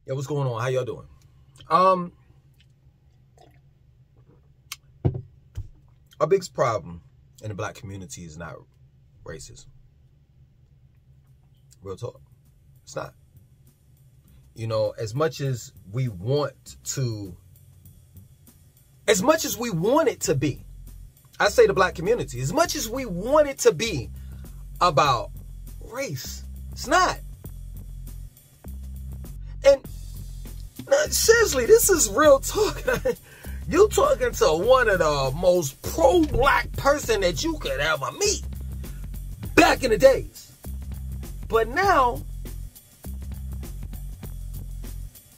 Yo, what's going on? How y'all doing? Our biggest problem in the black community is not racism. Real talk. It's not. You know, as much as we want it to be, I say the black community, as much as we want it to be about race, it's not. And seriously, this is real talk. You talking to one of the most pro-black person that you could ever meet back in the days. But now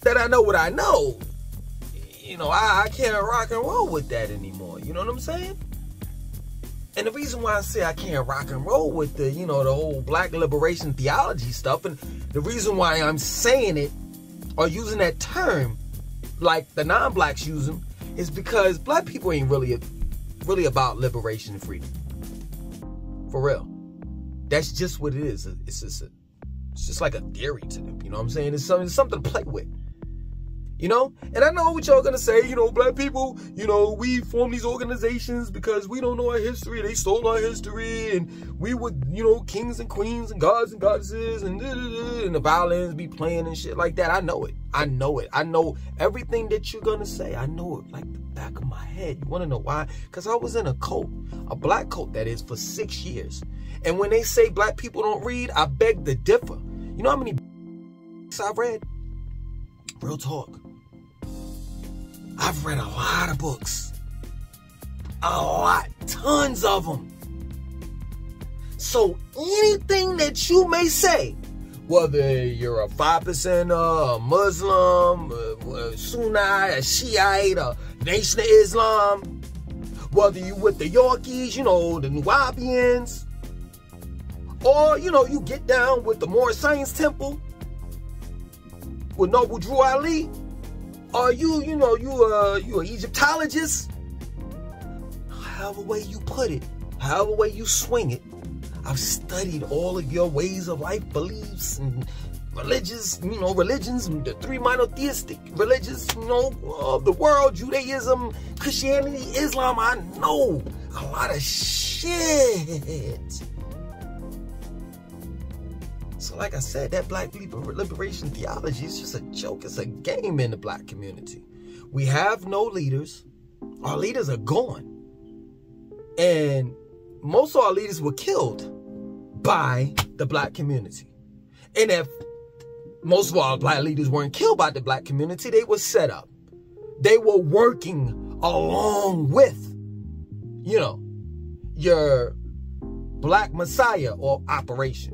that I know what I know, you know, I can't rock and roll with that anymore. You know what I'm saying? And the reason why I say I can't rock and roll with the, you know, the whole black liberation theology stuff, and the reason why I'm saying it or using that term like the non-blacks use them, is because black people ain't really about liberation and freedom. For real. That's just what it is. It's just like a theory to them. You know what I'm saying? It's something to play with. You know? And I know what y'all gonna say, you know, black people, you know, we form these organizations because we don't know our history. They stole our history, and we were, you know, kings and queens and gods and goddesses, and the violins be playing and shit like that. I know it. I know it. I know everything that you're gonna say. I know it like the back of my head. You wanna know why? Because I was in a cult, a black cult that is, for 6 years. And when they say black people don't read, I beg to differ. You know how many books I've read? Real talk. I've read a lot of books. A lot. Tons of them. So anything that you may say, whether you're a 5%, a Muslim, a Sunni, a Shiite, a Nation of Islam, whether you with the Yorkies, you know, the Nubians, or, you know, you get down with the Moorish Science Temple, with Noble Drew Ali, or you an Egyptologist, however way you put it, however way you swing it, I've studied all of your ways of life, beliefs, and religions, the three monotheistic religions, you know, of the world, Judaism, Christianity, Islam. I know a lot of shit. So like I said, that black liberation theology is just a joke. It's a game in the black community. We have no leaders. Our leaders are gone. And most of our leaders were killed by the black community. And if most of our black leaders weren't killed by the black community, they were set up. They were working along with, you know, your Black Messiah or operation,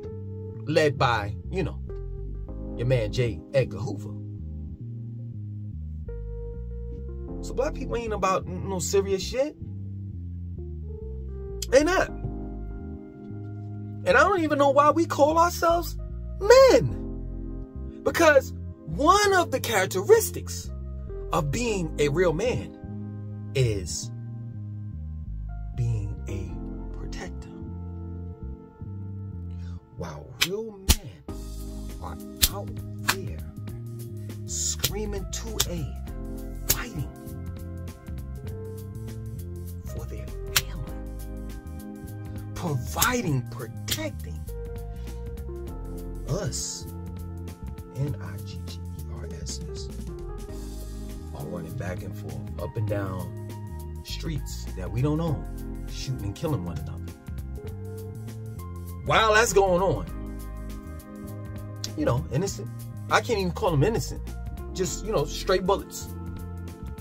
led by, you know, your man J. Edgar Hoover. So black people ain't about no serious shit. They not. And I don't even know why we call ourselves men. Because one of the characteristics of being a real man is being a protector. While real men are out there screaming to aid, fighting for their family, providing, protecting us, NIGGERSS, all running back and forth, up and down streets that we don't own, shooting and killing one another. While that's going on, you know, innocent. I can't even call them innocent. Just, you know, straight bullets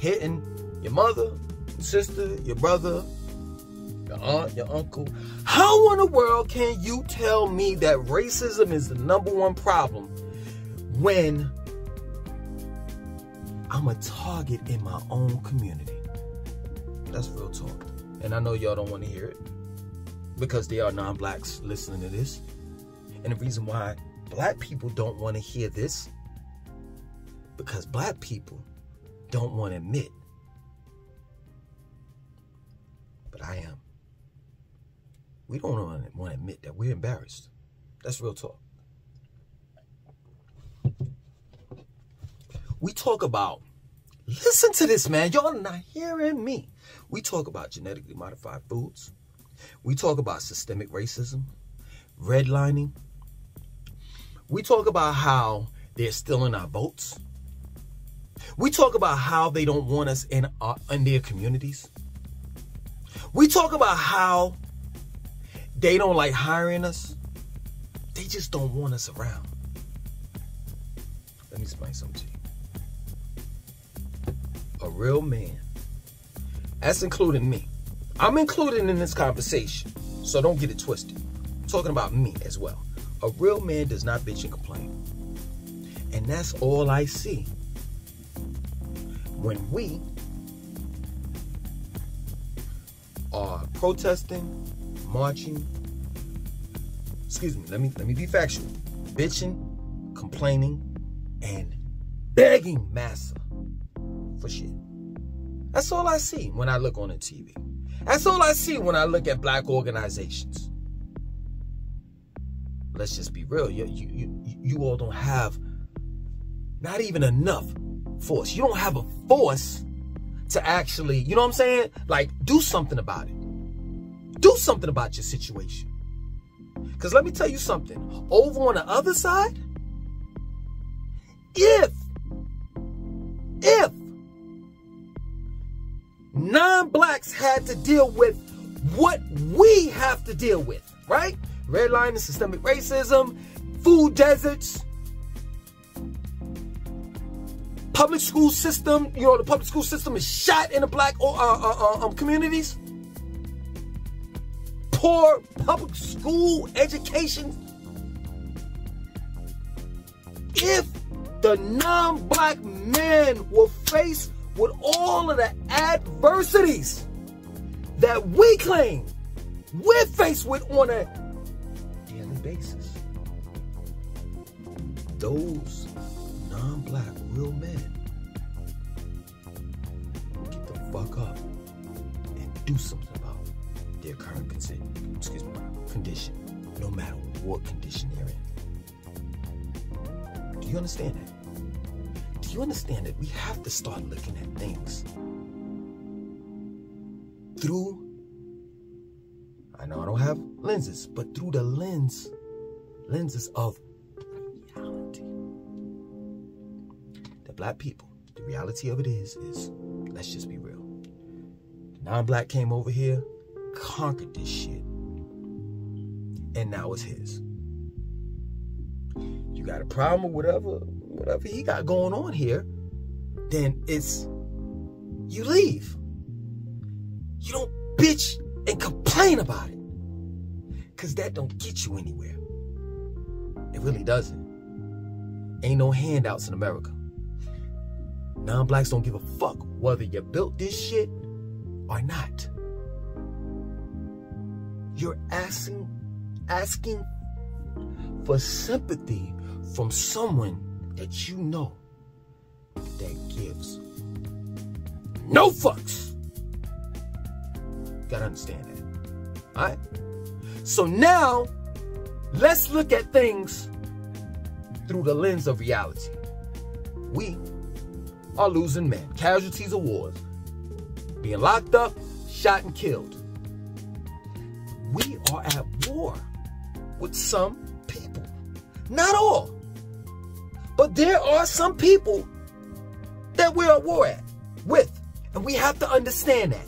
hitting your mother, your sister, your brother, your aunt, your uncle. How in the world can you tell me that racism is the #1 problem when I'm a target in my own community? That's real talk. And I know y'all don't want to hear it, because there are non-blacks listening to this. And the reason why black people don't want to hear this, because black people don't want to admit. But I am. We don't want to admit that we're embarrassed. That's real talk. We talk about, listen to this, man. Y'all not hearing me. We talk about genetically modified foods. We talk about systemic racism, redlining. We talk about how they're stealing our votes. We talk about how they don't want us in their communities. We talk about how they don't like hiring us. They just don't want us around. Let me explain something to you. A real man, that's including me. I'm included in this conversation, so don't get it twisted. I'm talking about me as well. A real man does not bitch and complain. And that's all I see. When we are protesting, marching, excuse me, let me be factual. Bitching, complaining, and begging massa for shit. That's all I see when I look on the TV. That's all I see when I look at black organizations. Let's just be real. You all don't have not even enough force. You don't have a force to actually, you know what I'm saying? Like, do something about it. Do something about your situation. Because let me tell you something. Over on the other side, if non-blacks had to deal with what we have to deal with, right? Redlining, systemic racism, food deserts, public school system, you know, the public school system is shot in the black communities. Poor public school education. If the non-black man were faced with all of the adversities that we claim we're faced with on a daily basis, those non-black real men get the fuck up and do something about their current condition, no matter what condition they're in. Do you understand that? Do you understand that we have to start looking at things through, I know I don't have lenses, but through the lenses of reality. The black people, the reality of it is let's just be real. The non-black came over here, conquered this shit, and now it's his. You got a problem with whatever he got going on here, then it's, you leave. You don't bitch and complain about it, because that don't get you anywhere. It really doesn't. Ain't no handouts in America. Non-blacks don't give a fuck whether you built this shit or not. You're asking for sympathy from someone that you know that gives no fucks. Gotta understand that. Alright? So now, let's look at things through the lens of reality. We are losing men, casualties of wars, being locked up, shot and killed. We are at war with some people. Not all. But there are some people that we're at war with. And we have to understand that.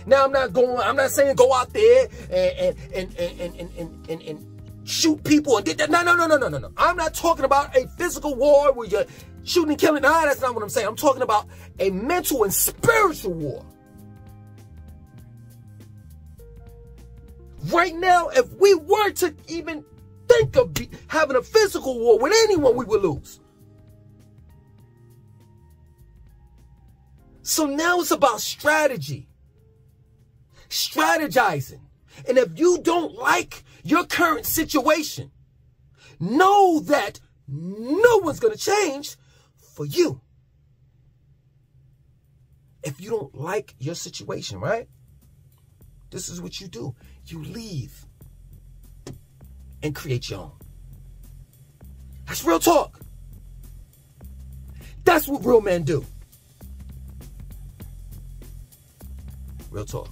Now, I'm not saying go out there and shoot people and did that. No. I'm not talking about a physical war where you're shooting and killing. Nah, that's not what I'm saying. I'm talking about a mental and spiritual war. Right now, if we were to even think of having a physical war with anyone, we would lose. So now it's about strategy. Strategizing. And if you don't like your current situation, know that no one's going to change for you. If you don't like your situation, right? This is what you do. You leave and create your own. That's real talk. That's what real men do. Real talk.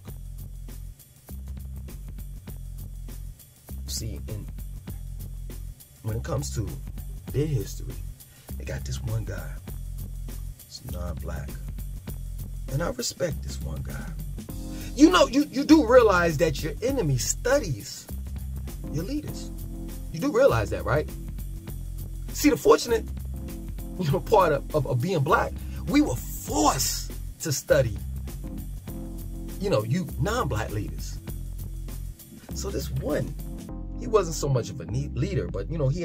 See, and when it comes to their history, they got this one guy. It's non-black. And I respect this one guy. You know, you do realize that your enemy studies your leaders. You do realize that, right? See, the fortunate, part of being black, we were forced to study, you non-black leaders. So this one, he wasn't so much of a leader, but he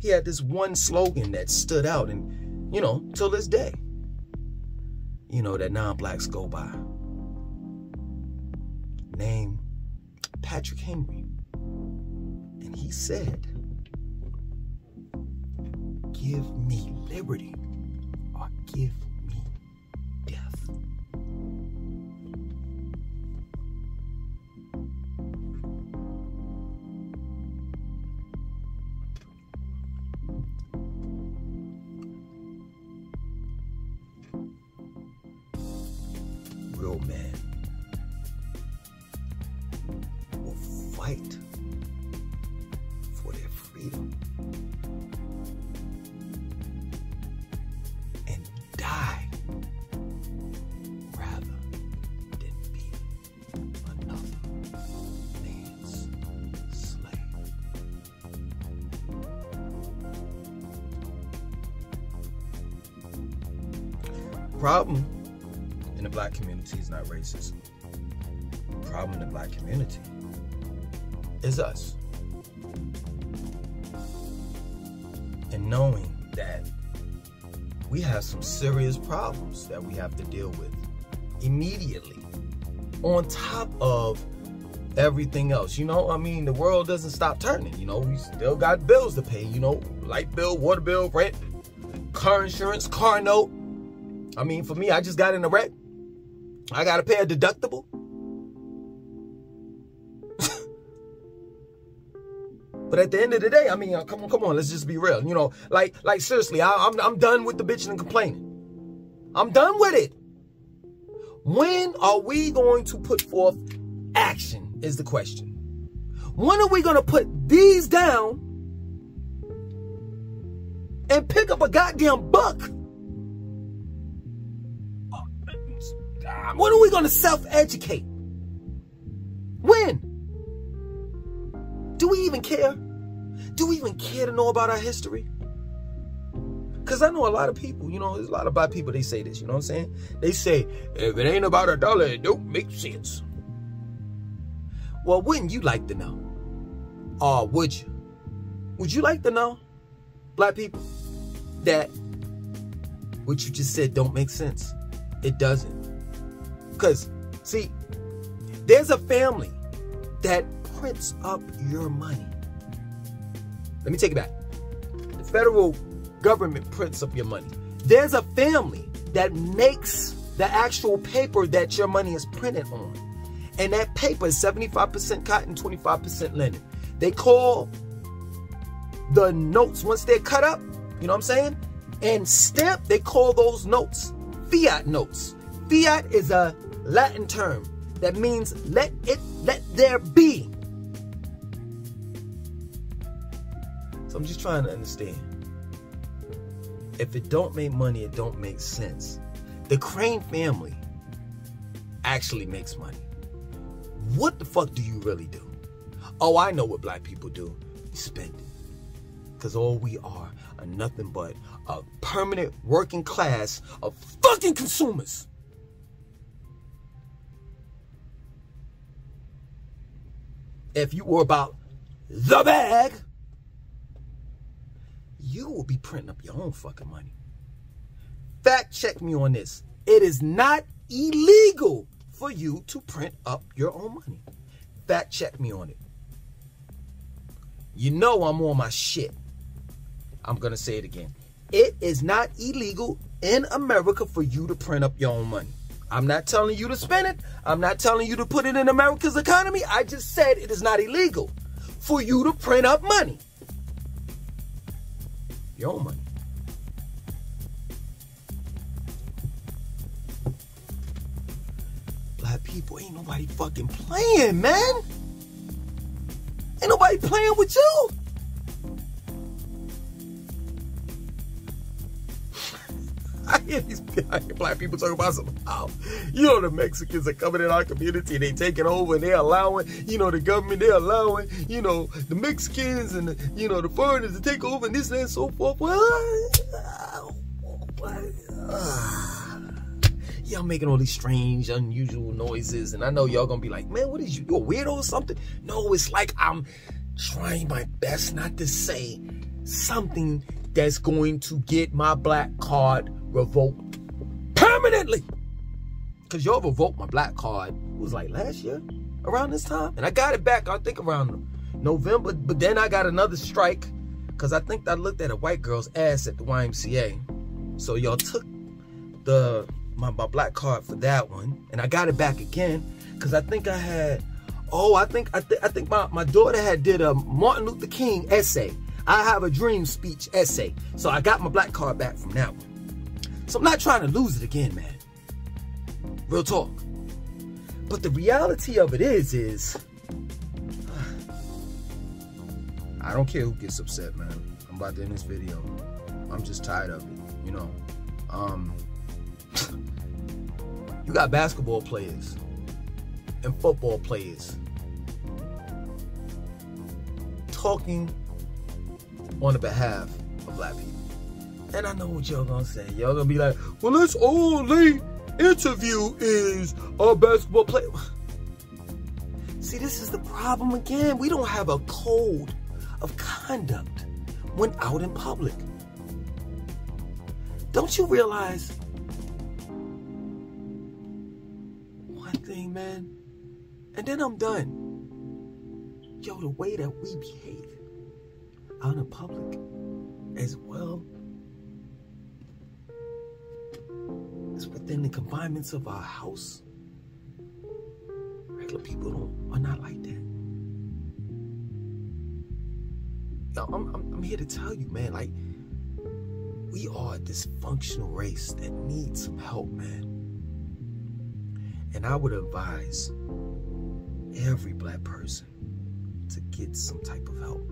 had this one slogan that stood out, and till this day, that non-blacks go by. Named Patrick Henry. And he said, "Give me liberty or give me death." Real men will fight for their freedom and die rather than be another man's slave. Problem in the black community is not racism. The problem in the black community is us. And knowing that we have some serious problems that we have to deal with immediately, on top of everything else. The world doesn't stop turning. We still got bills to pay, light bill, water bill, rent, car insurance, car note. For me, I just got in a wreck. I got to pay a deductible. But at the end of the day, come on, let's just be real. Like seriously, I'm done with the bitching and complaining. I'm done with it. When are we going to put forth action is the question. When are we going to put these down and pick up a goddamn book? When are we going to self-educate? When? Do we even care? Do we even care to know about our history? Because I know a lot of people, there's a lot of black people, they say this, you know what I'm saying? They say, if it ain't about a dollar, it don't make sense. Well, wouldn't you like to know? Or would you? Would you like to know, black people, that what you just said don't make sense? It doesn't. Because, see, there's a family that prints up your money. Let me take it back. The federal government prints up your money. There's a family that makes the actual paper that your money is printed on. And that paper is 75% cotton, 25% linen. They call the notes, once they're cut up, you know what I'm saying, and stamped, they call those notes fiat notes. Fiat is a Latin term that means let there be. So I'm just trying to understand. If it don't make money, it don't make sense. The Crane family actually makes money. What the fuck do you really do? Oh, I know what black people do. We spend it. Because all we are nothing but a permanent working class of fucking consumers. If you were about the bag, you will be printing up your own fucking money. Fact check me on this. It is not illegal for you to print up your own money. Fact check me on it. You know I'm on my shit. I'm going to say it again. It is not illegal in America for you to print up your own money. I'm not telling you to spend it. I'm not telling you to put it in America's economy. I just said it is not illegal for you to print up money. Your own money. people, ain't nobody fucking playing, man. Ain't nobody playing with you. I hear these black people talking about somehow, the Mexicans are coming in our community, they taking over, and they're allowing, the government, they're allowing, the Mexicans and the foreigners to take over and this and so forth. Well, y'all making all these strange, unusual noises, and I know y'all gonna be like, man, what is you a weirdo or something? No, it's like I'm trying my best not to say something that's going to get my black card revoked permanently. Because y'all revoked my black card, it was like last year around this time, and I got it back, I think around November, but then I got another strike because I think I looked at a white girl's ass at the YMCA. So y'all took my black card for that one, and I got it back again because I think I had, I think my daughter had did a Martin Luther King essay. I Have a Dream speech essay. So I got my black card back from that one. So I'm not trying to lose it again, man. Real talk. But the reality of it is I don't care who gets upset, man. I'm about to end this video. I'm just tired of it, You got basketball players and football players talking on the behalf of black people. And I know what y'all gonna say. Y'all gonna be like, well, that's all they interview is a basketball player. See, this is the problem again. We don't have a code of conduct when out in public. Don't you realize one thing, man? And then I'm done. Yo, the way that we behave out in public as well as within the confinements of our house. Regular people are not like that. Yo, I'm here to tell you, man, like, we are a dysfunctional race that needs some help, man. And I would advise every black person to get some type of help.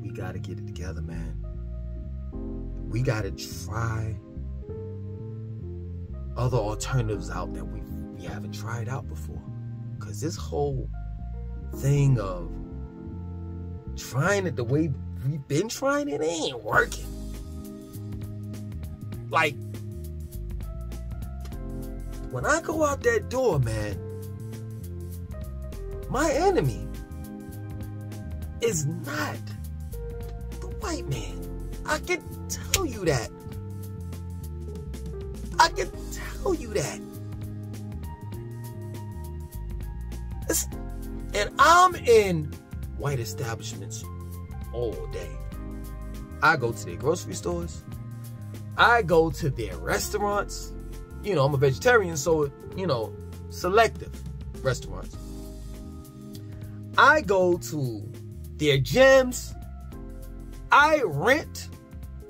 We gotta get it together, man. We gotta try other alternatives out that we haven't tried out before. Cause this whole thing of trying it the way we've been trying it ain't working. Like, when I go out that door, man, my enemy is not the white man. I can tell you that. I can tell you that. And I'm in white establishments all day. I go to their grocery stores. I go to their restaurants. You know, I'm a vegetarian, so, you know, selective restaurants. I go to their gyms. I rent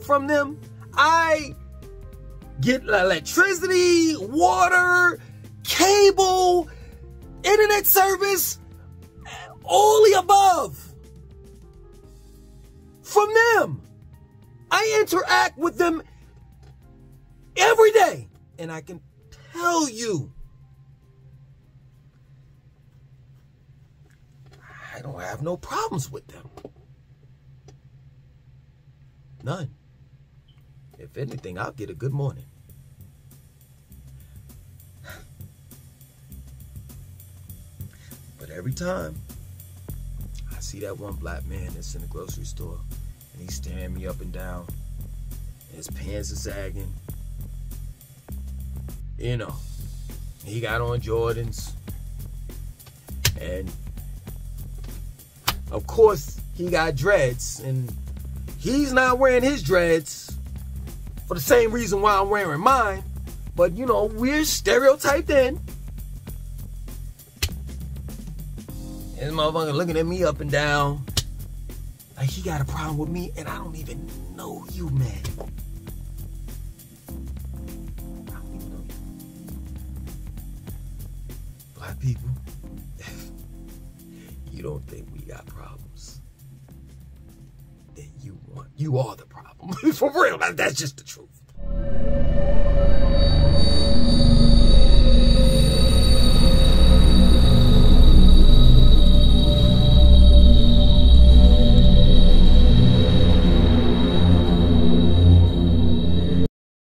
from them. I get electricity, water, cable, internet service, all the above from them. I interact with them every day. And I can tell you, I don't have no problems with them. None. If anything, I'll get a good morning. But every time I see that one black man that's in the grocery store and he's staring me up and down, and his pants are sagging, you know, he got on Jordans, and of course he got dreads, and he's not wearing his dreads for the same reason why I'm wearing mine, but you know, we're stereotyped in. And this motherfucker looking at me up and down like he got a problem with me, and I don't even know you, man. my people, you don't think we got problems, then you are the problem. For real, that's just the truth.